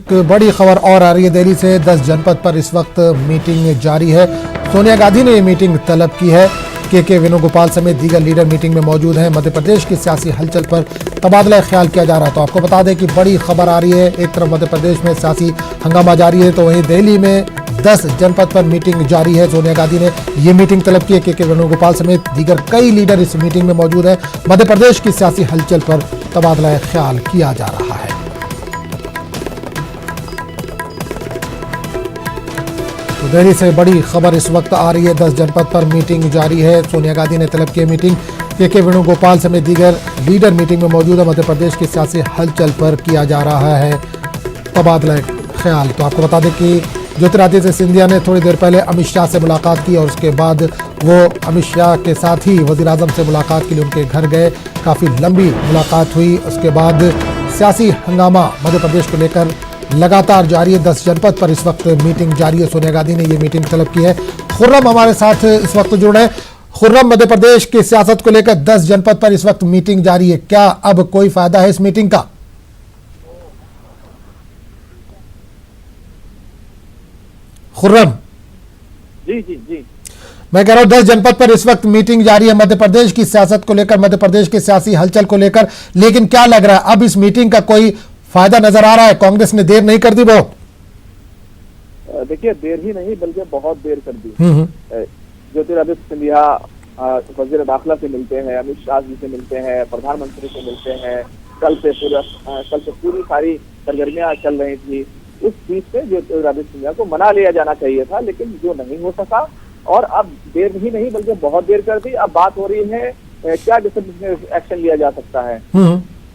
एक बड़ी खबर और आ रही है दिल्ली से। 10 जनपद पर इस वक्त मीटिंग जारी है। सोनिया गांधी ने ये मीटिंग तलब की है। के वेणुगोपाल समेत दीगर लीडर मीटिंग में मौजूद हैं। मध्य प्रदेश की सियासी हलचल पर तबादला ख्याल किया जा रहा है। तो आपको बता दें कि बड़ी खबर आ रही है। एक तरफ मध्य प्रदेश में सियासी हंगामा जारी है, तो वहीं दिल्ली में 10 जनपद पर मीटिंग जारी है। सोनिया गांधी ने ये मीटिंग तलब की है। के वेणुगोपाल समेत दीगर कई लीडर इस मीटिंग में मौजूद हैं। मध्य प्रदेश की सियासी हलचल पर तबादला ख्याल किया जा रहा है। तो दिल्ली से बड़ी खबर इस वक्त आ रही है। 10 जनपद पर मीटिंग जारी है। सोनिया गांधी ने तलब की मीटिंग। के वेणुगोपाल समेत दीगर लीडर मीटिंग में मौजूद है। मध्य प्रदेश की सियासी हलचल पर किया जा रहा है तबादला ख्याल। तो आपको बता दें कि ज्योतिरादित्य सिंधिया ने थोड़ी देर पहले अमित शाह से मुलाकात की और उसके बाद वो अमित शाह के साथ ही वज़ीर आज़म से मुलाकात के लिए उनके घर गए। काफ़ी लंबी मुलाकात हुई। उसके बाद सियासी हंगामा मध्य प्रदेश को लेकर लगातार जारी है। 10 जनपद पर इस वक्त मीटिंग जारी है। सोनिया गांधी ने ये मीटिंग तलब की है। खुर्रम हमारे साथ इस वक्त जुड़े हैं। खुर्रम, मध्य प्रदेश की सियासत को लेकर 10 जनपद पर इस वक्त मीटिंग जारी है, क्या अब कोई फायदा है इस मीटिंग का? खुर्रम जी मैं कह रहा हूं 10 जनपद पर इस वक्त मीटिंग जारी है मध्य प्रदेश की सियासत को लेकर, मध्य प्रदेश की सियासी हलचल को लेकर, लेकिन क्या लग रहा है अब इस मीटिंग का कोई फायदा नजर आ रहा है? कांग्रेस ने देर नहीं कर दी बहुत? देखिए, देर ही नहीं बल्कि बहुत देर कर दी। ज्योतिरादित्य सिंधिया वजीर दाखिला से मिलते हैं, अमित शाह जी से मिलते हैं, प्रधानमंत्री से मिलते हैं। कल से पूरी सारी सरगर्मियां चल रही थी। उस बीच से ज्योतिरादित्य सिंधिया को मना लिया जाना चाहिए था, लेकिन जो नहीं हो सका और अब देर ही नहीं बल्कि बहुत देर कर दी। अब बात हो रही है क्या डिसिप्लिनरी एक्शन लिया जा सकता है।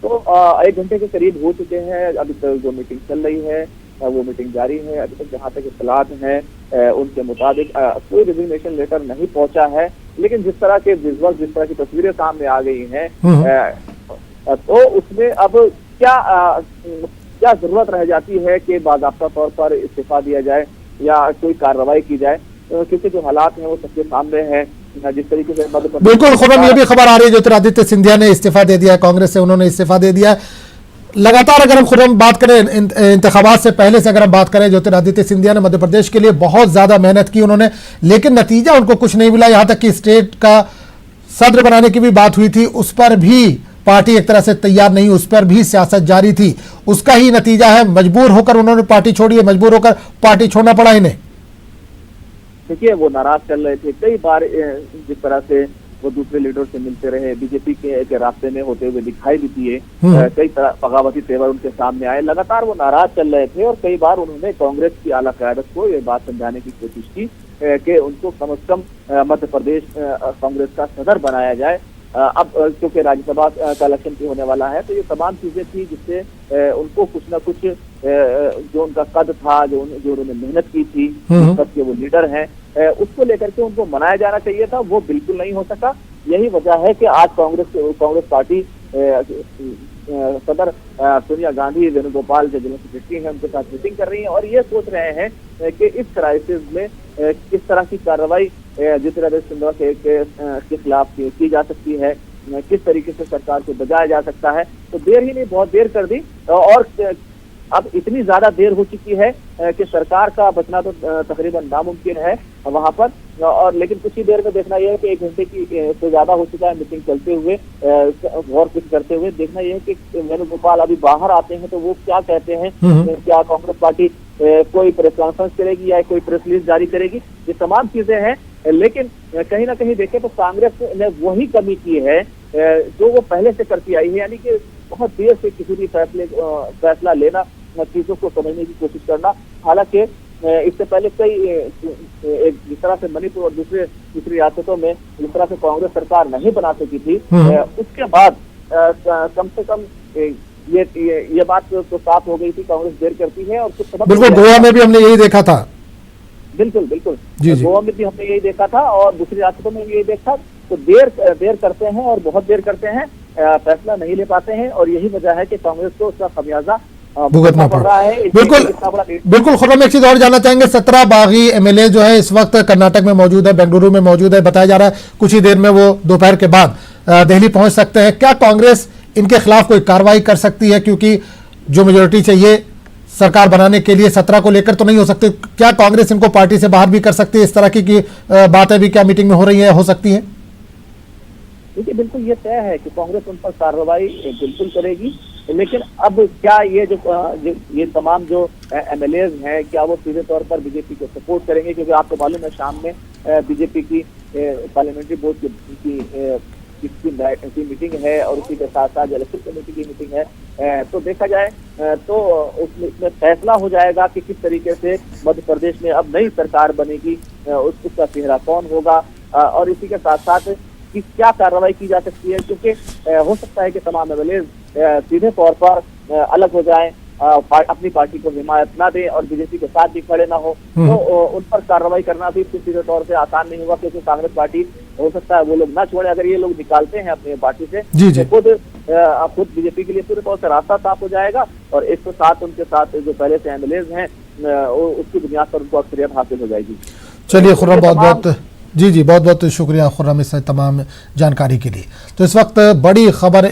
तो 1 घंटे के करीब हो चुके हैं। अभी तक जो मीटिंग चल रही है वो मीटिंग जारी है। अभी तक जहाँ तक इत्तलात हैं उनके मुताबिक कोई रिजिग्नेशन लेटर नहीं पहुंचा है, लेकिन जिस तरह के विजुअल, जिस तरह की तस्वीरें सामने आ गई हैं तो उसमें अब क्या जरूरत रह जाती है कि बाकायदा तौर पर इस्तीफा दिया जाए या कोई कार्रवाई की जाए, क्योंकि जो हालात हैं वो सबके सामने हैं। जिस तरीके से बिल्कुल खुर्रम, ये भी खबर आ रही है ज्योतिरादित्य सिंधिया ने इस्तीफा दे दिया है, कांग्रेस से उन्होंने इस्तीफा दे दिया है। लगातार अगर हम खुर्रम बात करें इंतखाबात से पहले से अगर हम बात करें, ज्योतिरादित्य सिंधिया ने मध्य प्रदेश के लिए बहुत ज्यादा मेहनत की उन्होंने, लेकिन नतीजा उनको कुछ नहीं मिला। यहाँ तक कि स्टेट का सदर बनाने की भी बात हुई थी, उस पर भी पार्टी एक तरह से तैयार नहीं, उस पर भी सियासत जारी थी। उसका ही नतीजा है, मजबूर होकर उन्होंने पार्टी छोड़ी है, मजबूर होकर पार्टी छोड़ना पड़ा इन्हें। देखिए, वो नाराज चल रहे थे कई बार, जिस तरह से वो दूसरे लीडर से मिलते रहे, बीजेपी के रास्ते में होते हुए दिखाई भी दिए। कई तरह बगावती तेवर उनके सामने आए। लगातार वो नाराज चल रहे थे और कई बार उन्होंने कांग्रेस की आला क़यादत को ये बात समझाने की कोशिश की कि उनको कम से कम मध्य प्रदेश कांग्रेस का सदर बनाया जाए। अब क्योंकि राज्यसभा का इलेक्शन भी होने वाला है, तो ये तमाम चीजें थी जिससे उनको कुछ ना कुछ जो उनका कद था, जो उन्होंने मेहनत की थी, सबके वो लीडर हैं, उसको लेकर के उनको मनाया जाना चाहिए था। वो बिल्कुल नहीं हो सका। यही वजह है कि आज कांग्रेस पार्टी सदर सोनिया गांधी, वेणुगोपाल जो जनरल सेक्रेटरी हैं, उनके साथ मीटिंग कर रही है और ये सोच रहे हैं कि इस क्राइसिस में किस तरह की कार्रवाई ज्योतिरादित्य सिंधिया के खिलाफ की जा सकती है, किस तरीके से सरकार को बचाया जा सकता है। तो देर ही नहीं, बहुत देर कर दी और अब इतनी ज्यादा देर हो चुकी है कि सरकार का बचना तो तकरीबन नामुमकिन है वहां पर। और लेकिन कुछ ही देर में देखना यह है कि 1 घंटे की से ज्यादा हो चुका है मीटिंग चलते हुए, गौर कुछ करते हुए। देखना यह है कि वेणुगोपाल अभी बाहर आते हैं तो वो क्या कहते हैं। क्या कांग्रेस पार्टी कोई प्रेस कॉन्फ्रेंस करेगी या कोई प्रेस रिलीज जारी करेगी, ये तमाम चीजें हैं। लेकिन कहीं ना कहीं देखें तो कांग्रेस ने वही कमी की है जो वो पहले से करती आई है, यानी कि बहुत देर से किसी भी फैसला लेना, चीजों को समझने की कोशिश करना। हालांकि इससे पहले जिस तरह से मणिपुर और दूसरी रियासतों में जिस तरह से कांग्रेस सरकार नहीं बना सकी थी, उसके बाद कम से कम ये बात तो साफ हो गई थी, कांग्रेस देर करती है। और कुछ सबक बिल्कुल गोवा में भी हमने यही देखा था। बिल्कुल गोवा में भी हमने यही देखा था और दूसरी रियासतों में भी यही देखा। तो देर करते हैं और बहुत देर करते हैं, फैसला नहीं ले पाते हैं और यही वजह है कि कांग्रेस को उसका खमियाजा भुगतना पड़ रहा है। बिल्कुल खुर्रम, एक चीज और जानना चाहेंगे, 17 बागी एमएलए जो है इस वक्त कर्नाटक में मौजूद है, बेंगलुरु में मौजूद है। बताया जा रहा है कुछ ही देर में वो दोपहर के बाद दिल्ली पहुंच सकते हैं। क्या कांग्रेस इनके खिलाफ कोई कार्रवाई कर सकती है, क्योंकि जो मेजोरिटी चाहिए सरकार बनाने के लिए 17 को लेकर तो नहीं हो सकते? क्या कांग्रेस इनको पार्टी से बाहर भी कर सकती है? इस तरह की बातें भी क्या मीटिंग में हो रही है, हो सकती है? देखिए, बिल्कुल ये तय है कि कांग्रेस उन पर कार्रवाई बिल्कुल करेगी, लेकिन अब क्या ये तमाम जो एमएलए हैं, क्या वो सीधे तौर पर बीजेपी को सपोर्ट करेंगे? क्योंकि आपको मालूम है शाम में बीजेपी की पार्लियामेंट्री बोर्ड की मीटिंग है और उसी के साथ साथ इलेक्शन कमेटी की मीटिंग है। तो देखा जाए तो उसमें फैसला हो जाएगा कि किस तरीके से मध्य प्रदेश में अब नई सरकार बनेगी, उसका चेहरा कौन होगा और इसी के साथ साथ कि क्या कार्रवाई की जा सकती है। क्योंकि हो सकता है कि तमाम एमएलए सीधे तौर पर अलग हो जाएं, अपनी पार्टी को हिमायत ना दें और बीजेपी के साथ भी खड़े ना हो, तो उन पर कार्रवाई करना भी सीधे तौर से आसान नहीं होगा। क्योंकि कांग्रेस पार्टी हो सकता है वो लोग ना छोड़े। अगर ये लोग निकालते हैं अपनी पार्टी से तो खुद बीजेपी के लिए पूरे तौर से रास्ता साफ हो जाएगा और इसके साथ उनके साथ जो पहले से एमएलए हैं उसकी बुनियाद पर उनको अक्सरियत हासिल हो जाएगी। चलिए खुर्रम, बहुत बहुत जी बहुत बहुत शुक्रिया खुर्रम इस तमाम जानकारी के लिए। तो इस वक्त बड़ी खबर